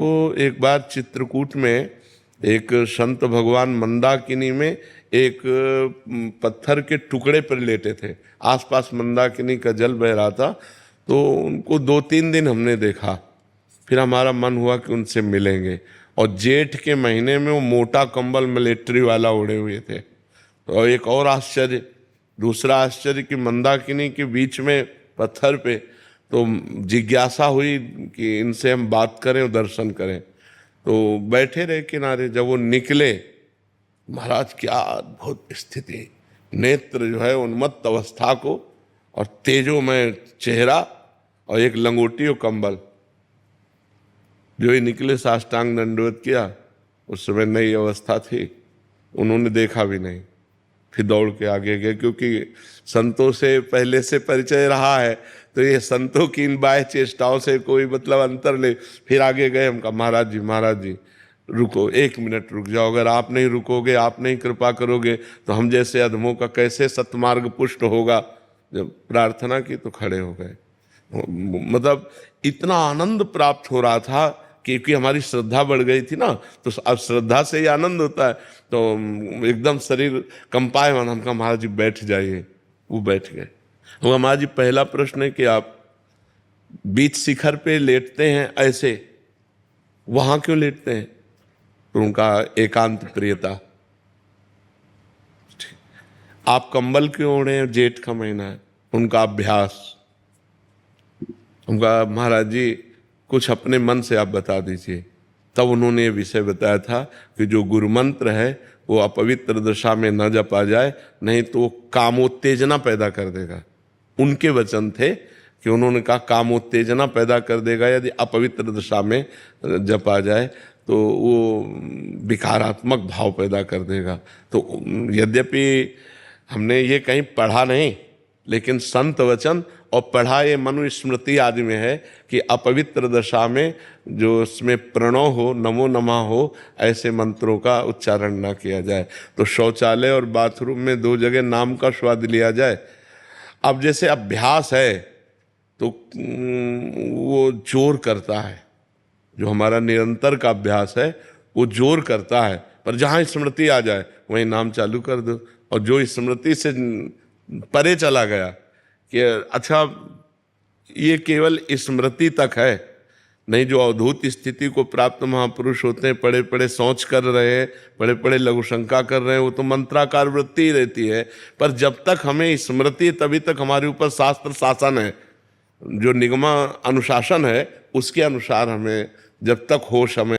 तो एक बार चित्रकूट में एक संत भगवान मंदाकिनी में एक पत्थर के टुकड़े पर लेटे थे। आसपास मंदाकिनी का जल बह रहा था, तो उनको 2-3 दिन हमने देखा। फिर हमारा मन हुआ कि उनसे मिलेंगे, और जेठ के महीने में वो मोटा कंबल मिलिट्री वाला ओढ़े हुए थे। तो एक और आश्चर्य, दूसरा आश्चर्य कि मंदाकिनी के बीच में पत्थर पे, तो जिज्ञासा हुई कि इनसे हम बात करें और दर्शन करें। तो बैठे रहे किनारे। जब वो निकले, महाराज क्या अद्भुत स्थिति, नेत्र जो है उन्मत्त अवस्था को, और तेजोमय चेहरा, और एक लंगोटी और कंबल। जो ही निकले साष्टांग दंडवत किया। उस समय नई अवस्था थी, उन्होंने देखा भी नहीं। फिर दौड़ के आगे गए, क्योंकि संतों से पहले से परिचय रहा है, तो ये संतों की इन बाह्य चेष्टाओं से कोई मतलब अंतर नहीं। फिर आगे गए, हम कहा महाराज जी रुको, 1 मिनट रुक जाओ। अगर आप नहीं रुकोगे, आप नहीं कृपा करोगे, तो हम जैसे अधमों का कैसे सत्मार्ग पुष्ट होगा। जब प्रार्थना की तो खड़े हो गए। मतलब इतना आनंद प्राप्त हो रहा था, क्योंकि हमारी श्रद्धा बढ़ गई थी ना। तो अब श्रद्धा से ही आनंद होता है, तो एकदम शरीर कंपायमान। हम कहा महाराज जी बैठ जाइए। वो बैठ गए। वो महाराज जी, पहला प्रश्न है कि आप बीच शिखर पे लेटते हैं, ऐसे वहां क्यों लेटते हैं? तो उनका एकांत प्रियता। आप कंबल क्यों ओढ़े हैं? जेठ का महीना है। उनका अभ्यास। उनका महाराज जी कुछ अपने मन से आप बता दीजिए। तब उन्होंने ये विषय बताया था कि जो गुरु मंत्र है वो अपवित्र दशा में न जपा जाए, नहीं तो कामोत्तेजना पैदा कर देगा। उनके वचन थे कि उन्होंने कहा कामोत्तेजना पैदा कर देगा यदि अपवित्र दशा में जपा जाए, तो वो विकारात्मक भाव पैदा कर देगा। तो यद्यपि हमने ये कहीं पढ़ा नहीं, लेकिन संत वचन और पढ़ा ये मनुस्मृति आदि में है कि अपवित्र दशा में जो उसमें प्रणव हो, नमो नमः हो, ऐसे मंत्रों का उच्चारण ना किया जाए। तो शौचालय और बाथरूम में 2 जगह नाम का स्वाद लिया जाए। अब जैसे अभ्यास है तो वो जोर करता है। जो हमारा निरंतर का अभ्यास है वो जोर करता है, पर जहाँ स्मृति आ जाए वहीं नाम चालू कर दो। और जो स्मृति से परे चला गया कि अच्छा ये केवल स्मृति तक है, नहीं जो अवधूत स्थिति को प्राप्त महापुरुष होते हैं, पड़े पड़े सोच कर रहे हैं, पड़े पड़े लघु शंका कर रहे हैं, वो तो मंत्राकार वृत्ति ही रहती है। पर जब तक हमें स्मृति, तभी तक हमारे ऊपर शास्त्र शासन है। जो निगमा अनुशासन है उसके अनुसार हमें जब तक होश हमें